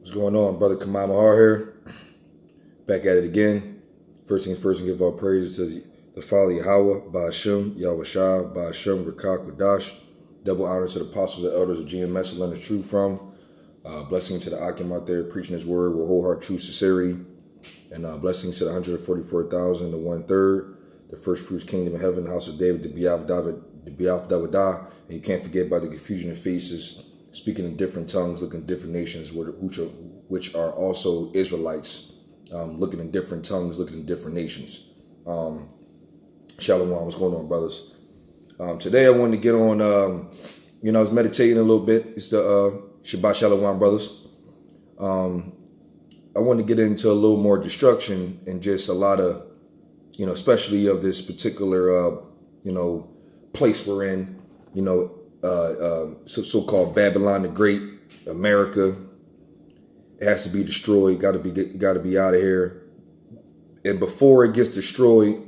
What's going on, brother Kamal Mahar here? Back at it again. First things first, give all praise to the Father Yahawah, Bahasham, Yahawashi, Bahasham, Rakak, Kodash. Double honor to the apostles and elders of GMS to learn the truth from. Blessing to the Akim out there preaching his word with whole heart, true sincerity. And blessings to the 144,000, the 1/3, the first fruits kingdom of heaven, the house of David, the Biaf Davidah. And you can't forget about the confusion of faces, speaking in different tongues, looking at different nations, which are also Israelites, looking in different tongues, looking in different nations. Shalom, what's going on, brothers? Today I wanted to get on, I was meditating a little bit. It's the Shabbat Shalom, brothers. I want to get into a little more destruction and just a lot of, especially of this particular, place we're in, so-called Babylon the Great, America. It has to be destroyed. Got to be out of here. And before it gets destroyed,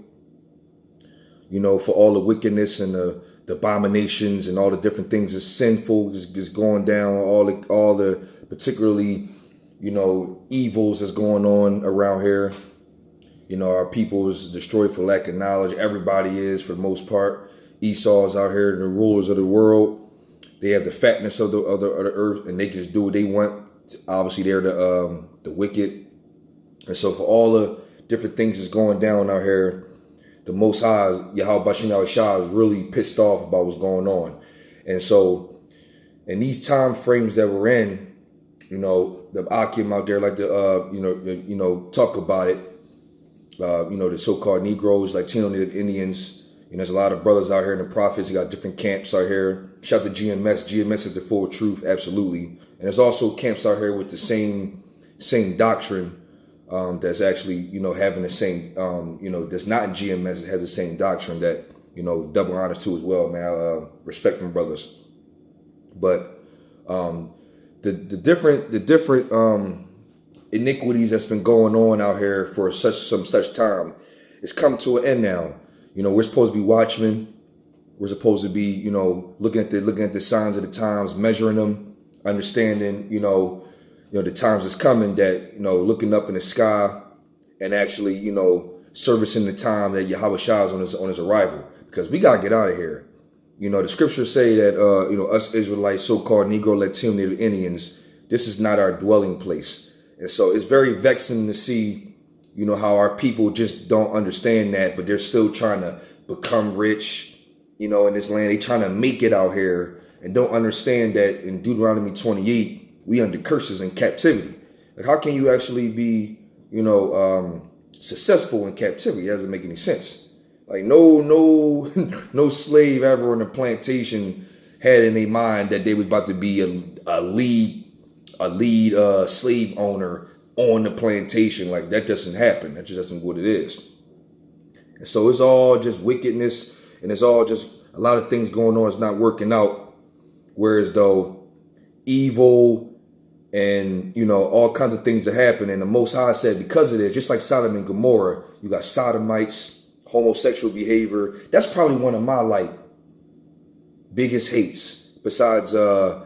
for all the wickedness and the abominations and all the different things that's sinful, just going down, all the particularly, evils that's going on around here. Our people is destroyed for lack of knowledge. Everybody is, for the most part. Esau's out here, the rulers of the world. They have the fatness of the earth, and they just do what they want. Obviously, they're the wicked. And so for all the different things that's going down out here, the Most High, Yahawashi, is really pissed off about what's going on. And so in these time frames that we're in, the Akim out there like to, talk about it. The so-called Negroes, Latino Native Indians. There's a lot of brothers out here in the prophets. You got different camps out here. Shout out to GMS. GMS is the full truth, absolutely. And there's also camps out here with the same doctrine that's actually, having the same, that's not in GMS. It has the same doctrine that, double honors to as well, man. Respect them, brothers. But the different iniquities that's been going on out here for such time, it's come to an end now. We're supposed to be watchmen. We're supposed to be, looking at the signs of the times, measuring them, understanding, the times is coming that, looking up in the sky and actually, servicing the time that Yahawashi is on his arrival, because we got to get out of here. The scriptures say that, us Israelites, so-called Negro, Latino, Native Indians, this is not our dwelling place. And so it's very vexing to see, how our people just don't understand that, but they're still trying to become rich, in this land. They trying to make it out here and don't understand that in Deuteronomy 28, we under curses and captivity. Like, how can you actually be, successful in captivity? It doesn't make any sense. Like, no slave ever on the plantation had in their mind that they was about to be a lead slave owner on the plantation. Like, that doesn't happen. That just isn't what it is. And so it's all just wickedness, and it's all just a lot of things going on. It's not working out. Whereas though evil and, all kinds of things are happening. And the Most High said, because of this, just like Sodom and Gomorrah, you got sodomites, homosexual behavior. That's probably one of my biggest hates besides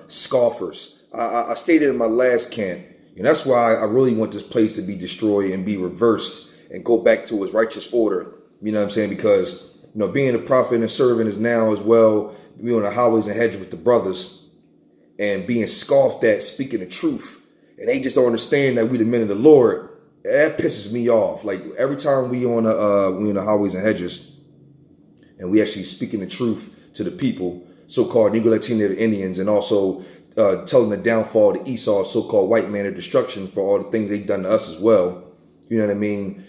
scoffers. I stated in my last camp, and that's why I really want this place to be destroyed and be reversed and go back to its righteous order. You know what I'm saying? Because, being a prophet and a servant is now as well, being on the highways and hedges with the brothers and being scoffed at, speaking the truth. And they just don't understand that we the men of the Lord. That pisses me off. Like, every time we on the highways and hedges and we actually speaking the truth to the people, so-called Negro, Latino, Native Indians, and also telling the downfall of Esau, so-called white man of destruction, for all the things they've done to us as well. You know what I mean?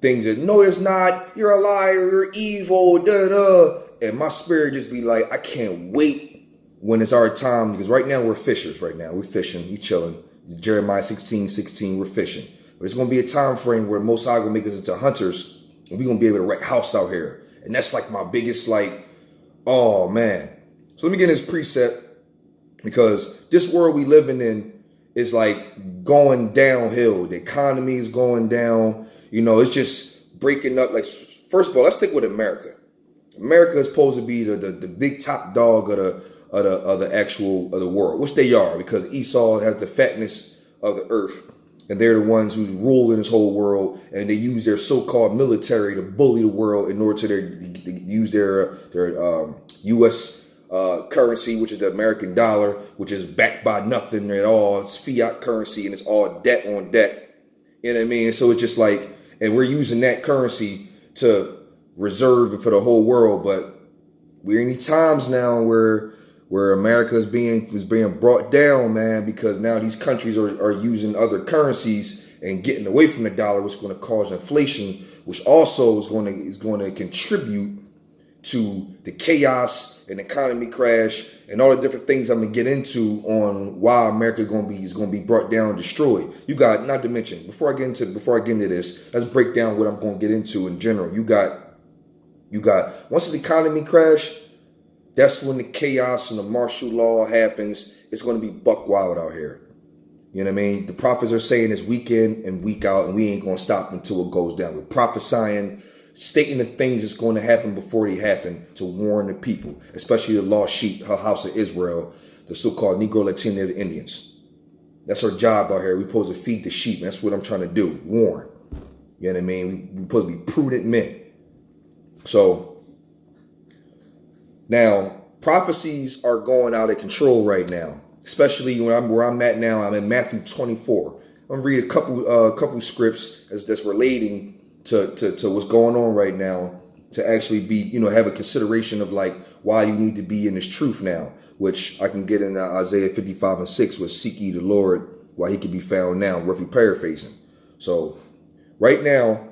Things that, no, it's not. You're a liar. You're evil. Da-da. And my spirit just be like, I can't wait when it's our time. Because right now we're fishers right now. We're fishing. We chilling. Jeremiah 16:16, we're fishing. But it's going to be a time frame where Most High going to make us into hunters. And we're going to be able to wreck house out here. And that's like my biggest, oh, man. So let me get in this precept. Because this world we living in is going downhill. The economy is going down. It's just breaking up. Like, first of all, let's stick with America. America is supposed to be the big top dog of the world, which they are, because Esau has the fatness of the earth. And they're the ones who's ruling this whole world, and they use their so-called military to bully the world in order to use their U.S. Currency, which is the American dollar, which is backed by nothing at all. It's fiat currency, and it's all debt on debt. You know what I mean? So it's just like, and we're using that currency to reserve it for the whole world. But we're in these times now where America is being brought down, man, because now these countries are using other currencies and getting away from the dollar, which is going to cause inflation, which also is going to contribute to the chaos and economy crash and all the different things I'm gonna get into on why America is going to be brought down and destroyed. You got, not to mention, before I get into this, let's break down what I'm going to get into in general. You got once this economy crash, that's when the chaos and the martial law happens. It's going to be buck wild out here. You know what I mean? The prophets are saying it's week in and week out, and we ain't going to stop until it goes down. We're prophesying, stating the things that's going to happen before they happen to warn the people, especially the lost sheep, her house of Israel, the so-called Negro Latino Indians. That's our job out here. We're supposed to feed the sheep. That's what I'm trying to do, warn. You know what I mean? We're supposed to be prudent men. So now prophecies are going out of control right now, especially where I'm at now. I'm in Matthew 24. I'm gonna read a couple scripts that's relating to what's going on right now, to actually be, have a consideration of like why you need to be in this truth now, which I can get in Isaiah 55:6, where seek ye the Lord while he can be found now, roughly paraphrasing. So right now,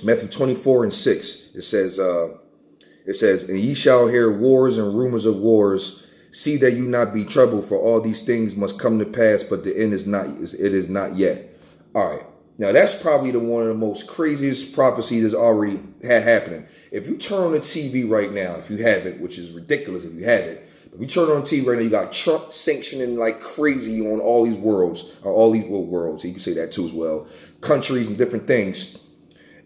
Matthew 24:6, it says, and ye shall hear wars and rumors of wars. See that you not be troubled, for all these things must come to pass, but the end is not yet. All right. Now that's probably one of the most craziest prophecies that's already happening. If you turn on the TV right now, if you have it, which is ridiculous if you have it, but if you turn on TV right now, you got Trump sanctioning like crazy on all these worlds, or all these worlds. You can say that too as well. Countries and different things.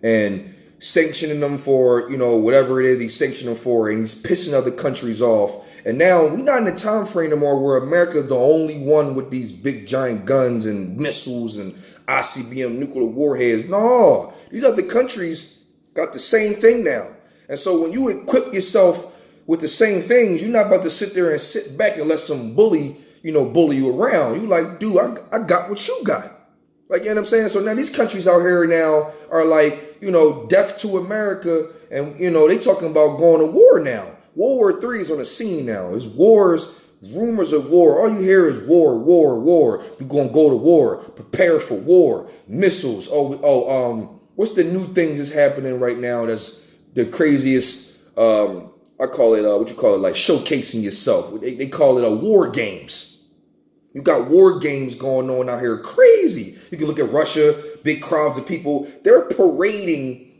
And sanctioning them for, whatever it is he's sanctioning them for, and he's pissing other countries off. And now we're not in a time frame anymore where America is the only one with these big giant guns and missiles and ICBM nuclear warheads. No, these other countries got the same thing now. And so when you equip yourself with the same things, you're not about to sit there and sit back and let some bully you around. You like, dude, I got what you got. Like, you know what I'm saying? So now these countries out here now are like, death to America. And, they talking about going to war now. World War III is on the scene now. It's wars, rumors of war. All you hear is war, war, war. We're going to go to war. Prepare for war. Missiles. What's the new things that's happening right now that's the craziest, I call it, like showcasing yourself. They call it war games. You got war games going on out here. Crazy. You can look at Russia, big crowds of people. They're parading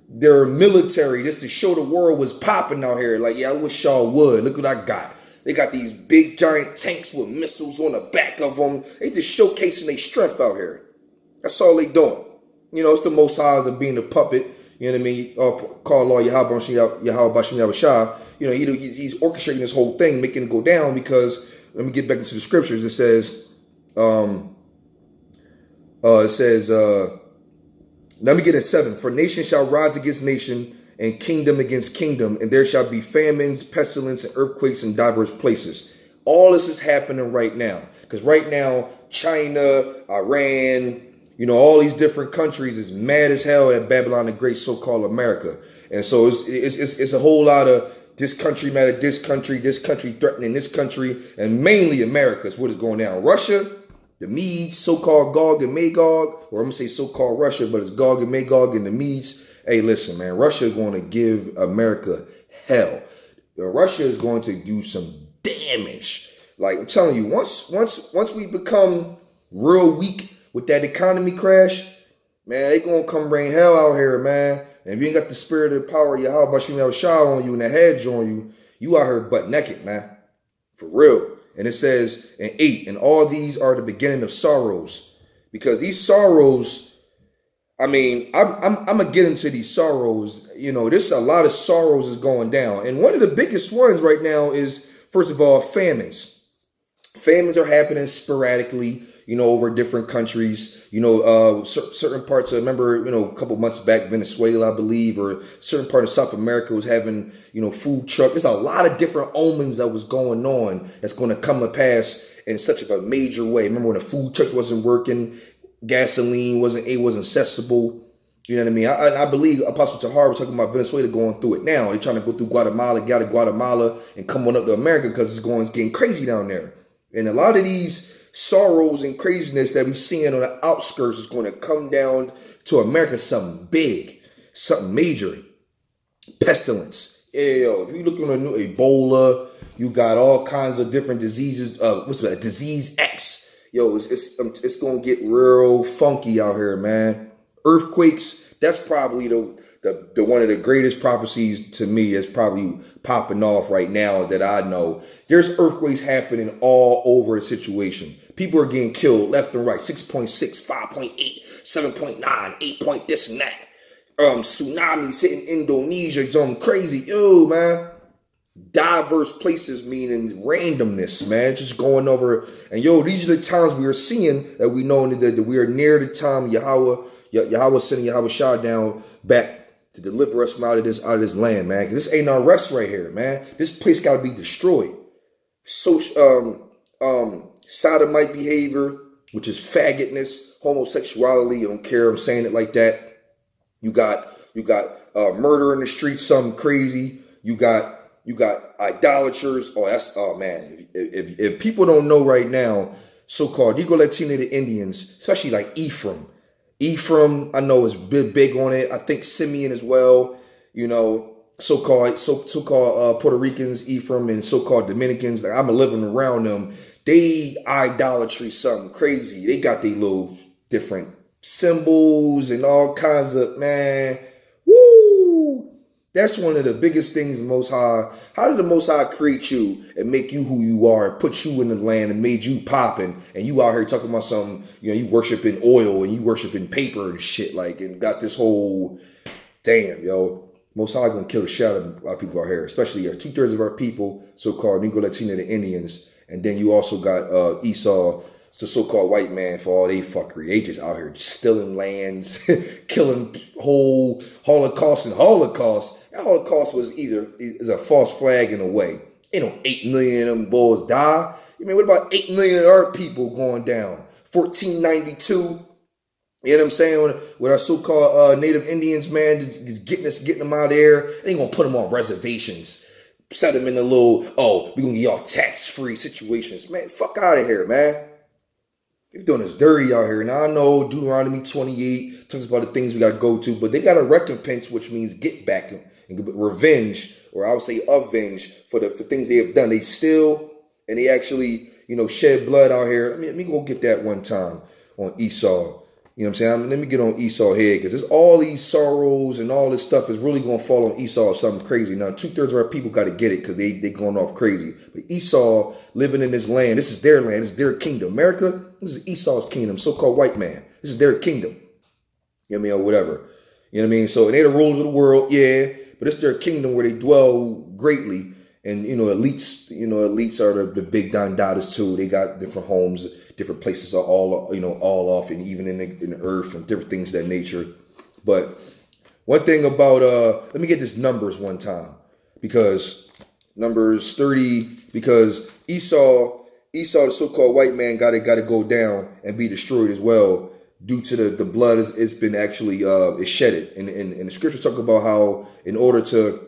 their military just to show the world what's popping out here. Like, yeah, I wish y'all would. Look what I got. They got these big giant tanks with missiles on the back of them. They just showcasing their strength out here. That's all they doing. It's the most size of being a puppet. You know what I mean? Call Lord Yahawashi, Yahawashi. He's orchestrating this whole thing, making it go down because, let me get back into the scriptures. It says, let me get in 7. For nation shall rise against nation, and kingdom against kingdom, and there shall be famines, pestilence, and earthquakes in diverse places. All this is happening right now. Because right now, China, Iran, all these different countries is mad as hell at Babylon the Great, so-called America. And so it's a whole lot of this country mad at this country threatening this country, and mainly America is what is going down. Russia, the Medes, so-called Gog and Magog, or I'm going to say so-called Russia, but it's Gog and Magog and the Medes. Hey, listen, man, Russia is going to give America hell. Russia is going to do some damage. Like, I'm telling you, once we become real weak with that economy crash, man, they going to come rain hell out here, man. And if you ain't got the spirit of the power of Yahawashi on you and the hedge on you, you out here butt naked, man. For real. And it says in 8, and all these are the beginning of sorrows. Because these sorrows, I'm gonna get into these sorrows. There's a lot of sorrows is going down. And one of the biggest ones right now is, first of all, famines. Famines are happening sporadically. over different countries, certain parts of, remember, a couple months back, Venezuela, I believe, or certain part of South America was having, food truck. There's a lot of different omens that was going on that's going to come to pass in such a major way. Remember when the food truck wasn't working, gasoline wasn't accessible. You know what I mean? I believe Apostle Tahar was talking about Venezuela going through it now. They're trying to go through Guatemala, get out of Guatemala, and come on up to America because it's getting crazy down there. And a lot of these sorrows and craziness that we seeing on the outskirts is going to come down to America, something big, something major. Pestilence. Yeah, if you look on the new Ebola, you got all kinds of different diseases. What's that? Disease X. It's going to get real funky out here, man. Earthquakes, that's probably the one of the greatest prophecies to me is probably popping off right now that I know. There's earthquakes happening all over the situation. People are getting killed left and right. 6.6, 5.8, 7.9, 8 point this and that. Tsunamis hitting Indonesia, something crazy. Yo, man. Diverse places, meaning randomness, man. Just going over. And these are the times we are seeing that we know that we are near the time Yahawah sending Yahawashi down back to deliver us from out of this land, man. Because this ain't our rest right here, man. This place got to be destroyed. Sodomite behavior, which is faggotness, homosexuality. I don't care. I'm saying it like that. You got murder in the streets, something crazy. You got idolaters. Oh man. If people don't know right now, so-called Negro Latino Indians, especially like Ephraim, I know is big on it. I think Simeon as well. So-called Puerto Ricans, Ephraim, and so-called Dominicans. Like, I'm living around them. They idolatry something crazy. They got their little different symbols and all kinds of, man. Woo! That's one of the biggest things the Most High. How did the Most High create you and make you who you are, and put you in the land and made you popping, and you out here talking about something, you worshiping oil and you worshiping paper and shit, and got this whole, damn, Most High gonna kill the shit out of a lot of people out here, especially 2/3 of our people, so-called Negro Latino the Indians, and then you also got Esau, the so-called white man, for all they fuckery. They just out here stealing lands, killing whole Holocaust. That Holocaust is a false flag in a way. 8 million of them boys die. What about 8 million of our people going down? 1492. You know what I'm saying? With our so-called Native Indians, man, just getting them out of there. They ain't gonna put them on reservations. Set them in a little, we gonna get y'all tax-free situations. Man, fuck out of here, man. They're doing us dirty out here. Now I know Deuteronomy 28 talks about the things we got to go to, but they got a recompense, which means get back and revenge, or I would say avenge for things they have done. They steal and they actually, shed blood out here. Let me go get that one time on Esau. You know what I'm saying? Let me get on Esau's head, because there's all these sorrows and all this stuff is really going to fall on Esau or something crazy. Now, 2/3 of our people got to get it because they going off crazy. But Esau living in this land, this is their land, this is their kingdom. America, this is Esau's kingdom, so-called white man. This is their kingdom. You know what I mean? Or whatever. You know what I mean? So, and they're the rulers of the world, yeah, but it's their kingdom where they dwell greatly. And, elites are the big Don Dadas too. They got different homes, different places are all off, and even in the earth and different things of that nature. But one thing about, let me get this numbers one time, because Numbers 30, because Esau, the so-called white man, got to go down and be destroyed as well, due to the blood it's been actually is shedded. And the scriptures talk about how in order to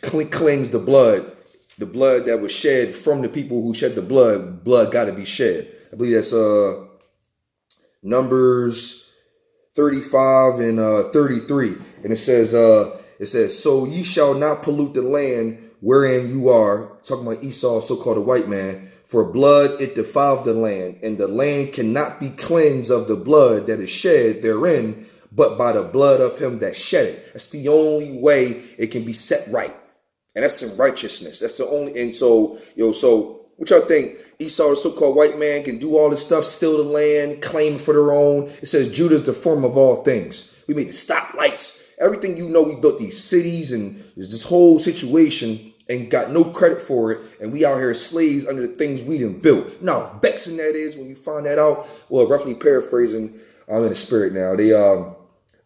cleanse the blood that was shed from the people who shed the blood got to be shed. I believe that's Numbers 35 and 33, and it says, so ye shall not pollute the land wherein you are, talking about Esau, so-called the white man, for blood it defiled the land, and the land cannot be cleansed of the blood that is shed therein, but by the blood of him that shed it. That's the only way it can be set right. And that's in righteousness. That's the only, and so what y'all think? Esau, the so-called white man, can do all this stuff, steal the land, claim it for their own. It says Judah's the form of all things. We made the stoplights, everything, we built these cities, and there's this whole situation and got no credit for it, and we out here slaves under the things we done built. Now, vexing that is when you find that out. Well, roughly paraphrasing, I'm in the spirit now. They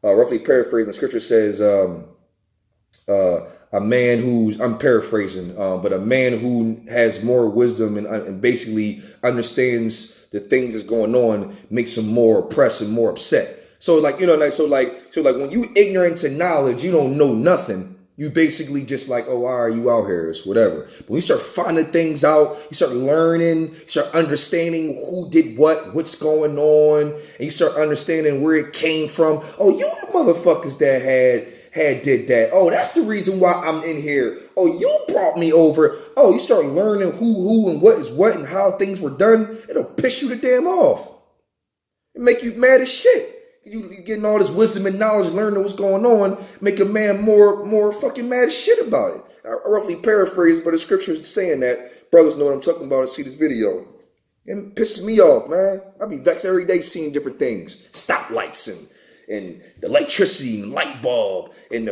roughly paraphrasing, the scripture says, a man who's, I'm paraphrasing, but a man who has more wisdom and basically understands the things that's going on makes him more oppressed and more upset. So like, you know, like when you ignorant to knowledge, you don't know nothing. You basically just like, oh, why are you out here? It's whatever. But when you start finding things out, you start learning, you start understanding who did what's going on, and you start understanding where it came from. Oh, you the motherfuckers that had did that. Oh, that's the reason why I'm in here. Oh, you brought me over. Oh, you start learning who and what is what and how things were done. It'll piss you the damn off. It make you mad as shit. You getting all this wisdom and knowledge, learning what's going on, make a man more fucking mad as shit about it. I roughly paraphrase, but the scripture is saying that. Brothers know what I'm talking about and see this video. It pisses me off, man. I be vexed every day seeing different things. Stoplights and the electricity and light bulb and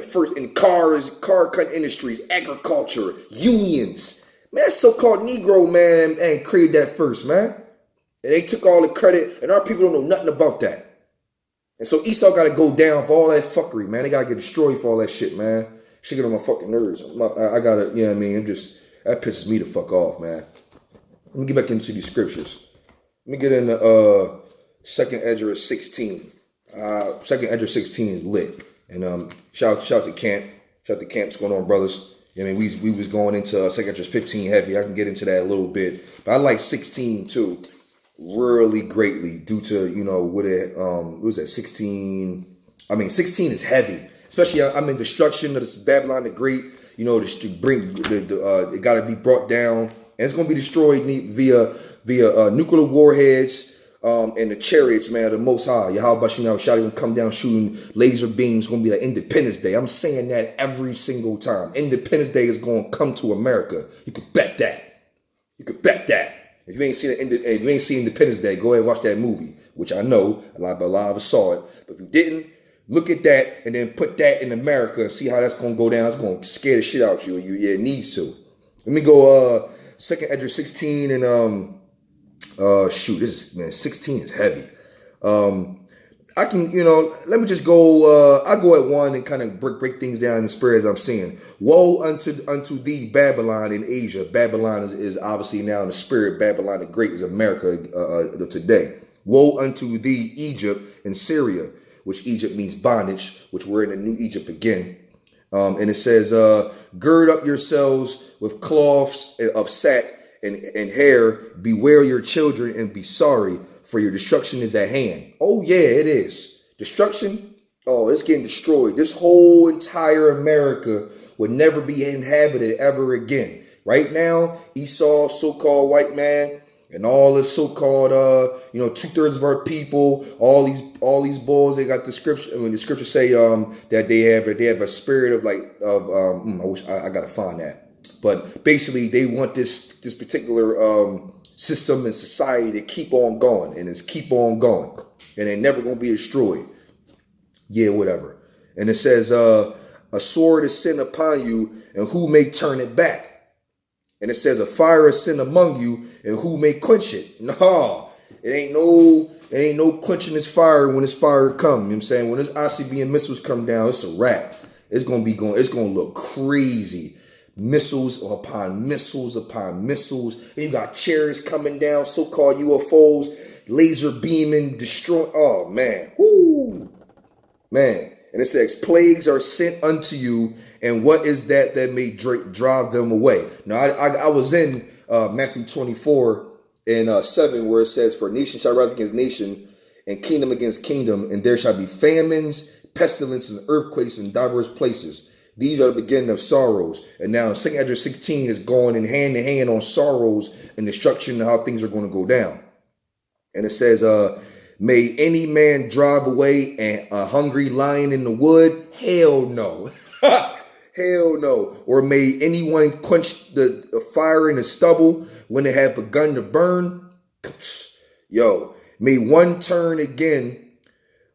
cars, car cut industries, agriculture, unions. Man, that so-called Negro man ain't created that first, man. And they took all the credit, and our people don't know nothing about that. And so Esau got to go down for all that fuckery, man. They got to get destroyed for all that shit, man. Shit get on my fucking nerves. I got to, you know what I mean? That pisses me the fuck off, man. Let me get back into these scriptures. Let me get into 2nd Ezra 16. 2nd Ezra 16 is lit. And shout to Camp. Shout out to Camp. What's going on, brothers? I mean, we was going into 2nd Ezra 15 heavy. I can get into that a little bit. But I like 16 too. Really greatly due to, you know, what was that, 16? I mean, 16 is heavy, especially I'm in destruction of this Babylon the Great, you know, to bring it got to be brought down, and it's going to be destroyed via nuclear warheads and the chariots, man, the Most High. Yahawashi now shot going to come down shooting laser beams. It's going to be like Independence Day. I'm saying that every single time. Independence Day is going to come to America. You could bet that. You could bet that. If you ain't seen Independence Day, go ahead and watch that movie, which I know a lot of us saw it. But if you didn't, look at that and then put that in America and see how that's going to go down. It's going to scare the shit out of you. Yeah, it needs to. Let me go 2nd Ezra 16 and shoot, 16 is heavy. I can, you know, let me just go, I go at one and kind of break things down in the spirit as I'm seeing. Woe unto thee, Babylon in Asia. Babylon is obviously now in the spirit. Babylon the Great is America today. Woe unto thee, Egypt and Syria, which Egypt means bondage, which we're in a new Egypt again. And it says, gird up yourselves with cloths of sack and hair. Beware your children and be sorry, for your destruction is at hand. Oh, yeah, it is. Destruction? Oh, it's getting destroyed. This whole entire America would never be inhabited ever again. Right now, Esau, so-called white man, and all this so-called, 2/3 of our people, all these bulls, they got the scripture. When the scriptures say that they have a spirit of I wish I gotta find that. But basically, they want this particular system and society to keep on going, and it's keep on going, and they're never gonna be destroyed. Yeah, whatever. And it says, a sword is sent upon you, and who may turn it back? And it says, a fire is sent among you, and who may quench it? No, it ain't no quenching this fire when this fire come. You know what I'm saying? When this ICBM missiles come down, it's a wrap. It's gonna look crazy. Missiles upon missiles upon missiles. And you got chariots coming down, so-called UFOs, laser beaming, destroying. Oh, man. Woo. Man. And it says, plagues are sent unto you, and what is that may drive them away? Now, I was in Matthew 24 and 7, where it says, for nation shall rise against nation, and kingdom against kingdom, and there shall be famines, pestilences, and earthquakes in diverse places. These are the beginning of sorrows. And now 2nd Ezra 16 is going in hand on sorrows and destruction and how things are going to go down. And it says, may any man drive away a hungry lion in the wood? Hell no. Hell no. Or may anyone quench the fire in the stubble when it had begun to burn? Yo, may one turn again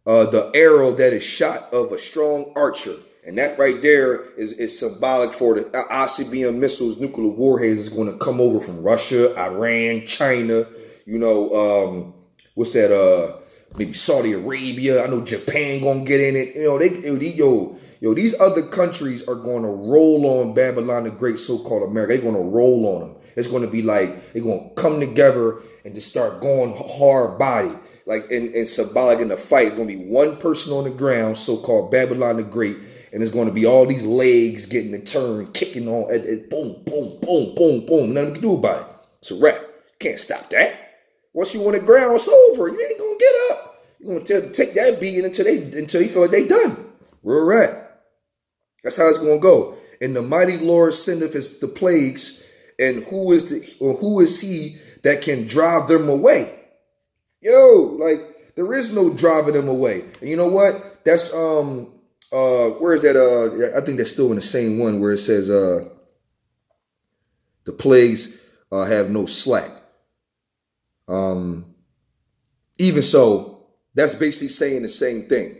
the arrow that is shot of a strong archer. And that right there is symbolic for the ICBM missiles, nuclear warheads is going to come over from Russia, Iran, China, what's that, maybe Saudi Arabia. I know Japan going to get in it. These other countries are going to roll on Babylon the Great, so-called America. They're going to roll on them. It's going to be like they're going to come together and just start going hard body. Like and symbolic in the fight, it's going to be one person on the ground, so-called Babylon the Great, and it's going to be all these legs getting a turn, kicking on, boom, boom, boom, boom, boom. Nothing you can do about it. It's a wrap. Can't stop that. Once you on the ground, it's over. You ain't going to get up. You're going to take that beating until they feel like they done. Real rap. That's how it's going to go. And the mighty Lord sendeth the plagues, and who is he that can drive them away? There is no driving them away. And you know what? That's where is that? I think that's still in the same one where it says the plagues have no slack. Even so, that's basically saying the same thing.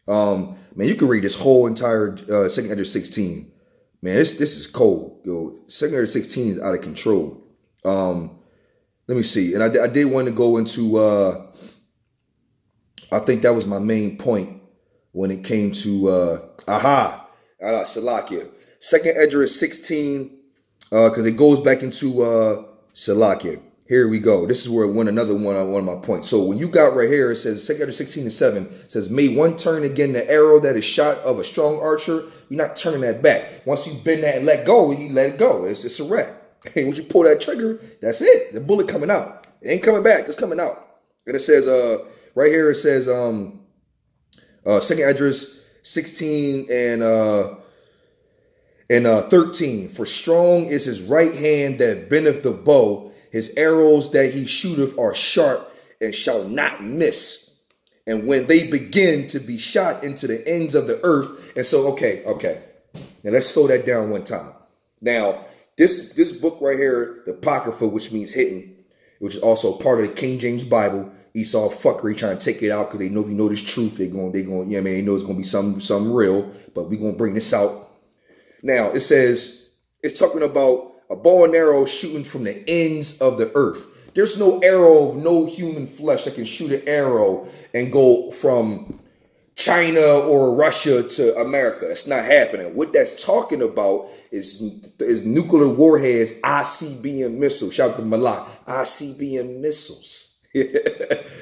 Man, you can read this whole entire 2nd Ezra 16. Man, this is cold. 2nd Ezra 16 is out of control. Let me see. And I did want to go into, I think that was my main point when it came to, Salakia. 2nd Ezra 16, because it goes back into Salakia. Here we go. This is where another one of my points. So when you got right here, it says 2nd Ezra 16:7 says, may one turn again the arrow that is shot of a strong archer. You're not turning that back. Once you bend that and let go, you let it go. It's a wrap. Hey, once you pull that trigger, that's it. The bullet coming out. It ain't coming back. It's coming out. And it says, right here, it says, 2nd Ezra 16 and 13. For strong is his right hand that bendeth the bow. His arrows that he shooteth are sharp and shall not miss. And when they begin to be shot into the ends of the earth. And so, okay. Now let's slow that down one time. Now, this book right here, the Apocrypha, which means hidden, which is also part of the King James Bible, Esau fuckery trying to take it out because they know this truth. They know it's going to be some real, but we're going to bring this out. Now, it says, it's talking about a bow and arrow shooting from the ends of the earth. There's no arrow of no human flesh that can shoot an arrow and go from China or Russia to America. That's not happening. What that's talking about is nuclear warheads, ICBM missiles. Shout out to Malak. ICBM missiles.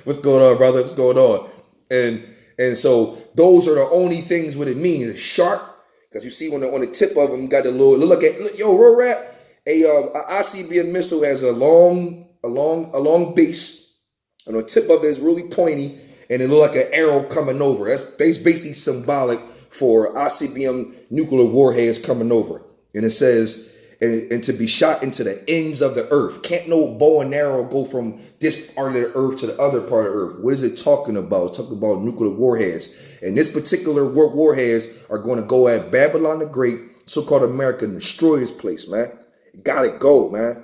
What's going on, brother? What's going on? And so those are the only things what it means. It's sharp, because you see on the tip of them got the little look, real rap. A ICBM missile has a long base, and the tip of it is really pointy, and it look like an arrow coming over. That's basically symbolic for ICBM nuclear warheads coming over. And it says, and to be shot into the ends of the earth. Can't no bow and arrow go from this part of the earth to the other part of the earth. What is it talking about? It's talking about nuclear warheads. And this particular warheads are going to go at Babylon the Great, so-called America, and destroy this place, man. It got to go, man.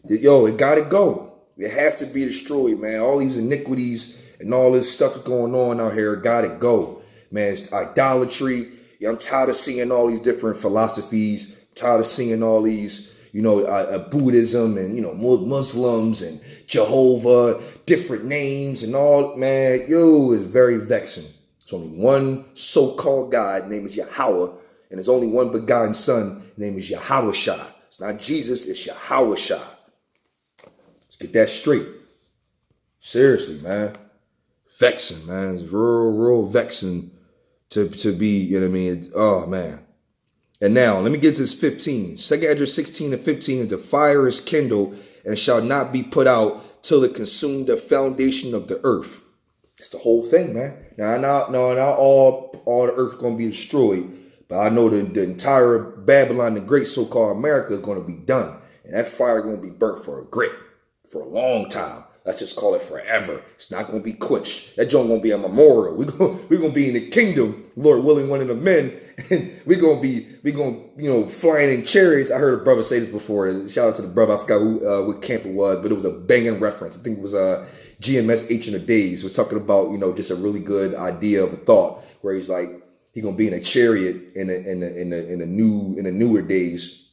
It got to go. It has to be destroyed, man. All these iniquities and all this stuff going on out here, got to go. Man, it's idolatry. I'm tired of seeing all these different philosophies. I'm tired of seeing all these, Buddhism and, Muslims and Jehovah, different names and all, man. It's very vexing. There's only one so-called God, name is Yahawah, and there's only one begotten son, name is Yahawashi. It's not Jesus, it's Yahawashi. Let's get that straight. Seriously, man. Vexing, man. It's real vexing to be, Oh, man. And now, let me get to this 15. 2nd Ezra 16 and 15 is the fire is kindled and shall not be put out till it consume the foundation of the earth. It's the whole thing, man. Now, not all the earth going to be destroyed, but I know the entire Babylon, the great so-called America, is going to be done. And that fire is going to be burnt for a long time. Let's just call it forever. It's not going to be quenched. That joint going to be a memorial. We're going to be in the kingdom, Lord willing, one of the men. And we're going to flying in chariots. I heard a brother say this before. Shout out to the brother. I forgot what camp it was, but it was a banging reference. I think it was GMS Ancient of Days. Was talking about, just a really good idea of a thought where he's like, He gonna be in a chariot in the newer days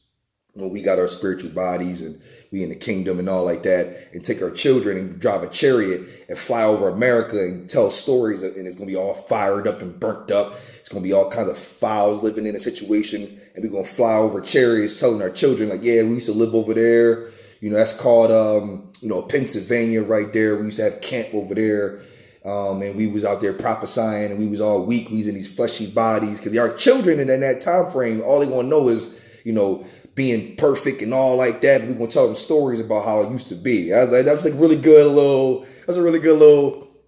when we got our spiritual bodies and we in the kingdom and all like that, and take our children and drive a chariot and fly over America and tell stories, and it's gonna be all fired up and burnt up. It's gonna be all kinds of fowls living in a situation, and we're gonna fly over chariots telling our children like, yeah, we used to live over there. That's called Pennsylvania right there. We used to have camp over there. And we was out there prophesying, and we was all weak. We was in these fleshy bodies because our children in that time frame, all they want to know is, being perfect and all like that. But we're gonna tell them stories about how it used to be. That was like really good little. That's a really good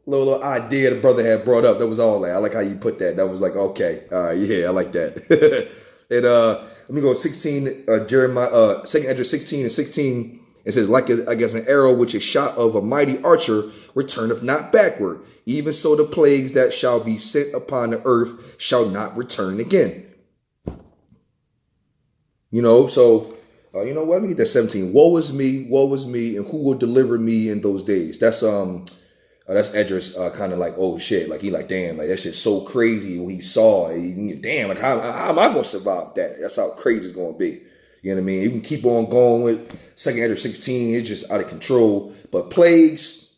little idea the brother had brought up. That was all that. I like how you put that. That was like, okay, yeah, I like that. And let me go 16. Jeremiah, 2nd Ezra 16:16. It says, like as an arrow which is shot of a mighty archer returneth not backward, even so the plagues that shall be sent upon the earth shall not return again. So, what? Let me get that 17. Woe is me, and who will deliver me in those days? That's Edris kind of like, oh shit, like he like, damn, like that shit's so crazy when he saw it. Damn, like how am I gonna survive that? That's how crazy it's gonna be. You know what I mean? You can keep on going with 2nd Ezra 16. It's just out of control. But plagues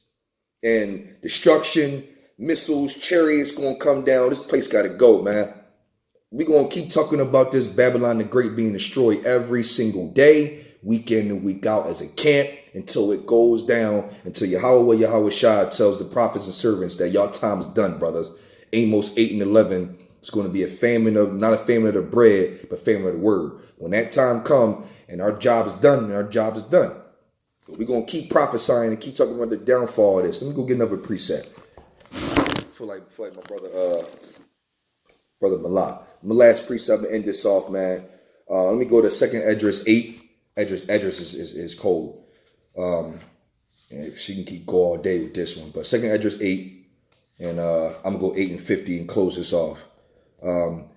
and destruction, missiles, chariots gonna come down. This place gotta go, man. We're going to keep talking about this Babylon the Great being destroyed every single day, week in and week out as a camp, until it goes down, until Yahawah, Yahawashi tells the prophets and servants that y'all time is done, brothers. Amos 8:11, it's going to be a famine of, not a famine of the bread, but famine of the word. When that time come and our job is done, We're going to keep prophesying and keep talking about the downfall of this. Let me go get another preset. I feel like my brother Malak. My last precept, I'm gonna end this off, man. Let me go to 2nd Esdras 8. Esdras is cold. And she can keep go all day with this one. But 2nd Esdras 8, and I'm gonna go 8:50 and close this off. 2nd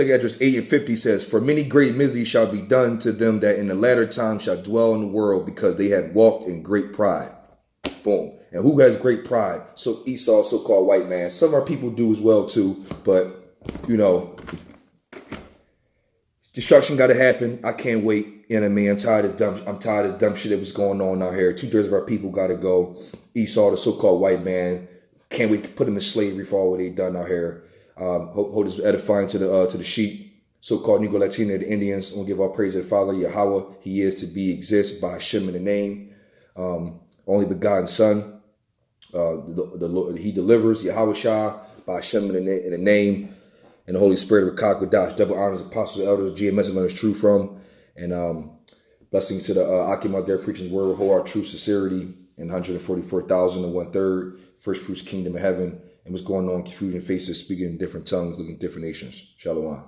Esdras 8:50 says, "For many great misery shall be done to them that in the latter time shall dwell in the world, because they had walked in great pride." Boom. And who has great pride? So Esau, so-called white man. Some of our people do as well too, but destruction got to happen. I can't wait. You know what I mean? I'm tired of dumb shit that was going on out here. 2/3 of our people got to go. Esau, the so-called white man, can't wait to put him in slavery for all what they done out here. Hold this edifying to the sheep, so-called Negro, Latino, the Indians. I'm gonna give all praise to the Father, Yahawah. He is to be exist by Bahasham in the name, only begotten Son. He delivers, Yahawashi, Bahasham in the name. And the Holy Spirit of Kakodash, double honors, apostles, elders, GMS, and learners true from. And blessings to the Akim out there preaching the word with whole heart, true sincerity, and 144,000 and 1/3, first fruits, kingdom of heaven. And what's going on, confusion faces, speaking in different tongues, looking at different nations. Shalom.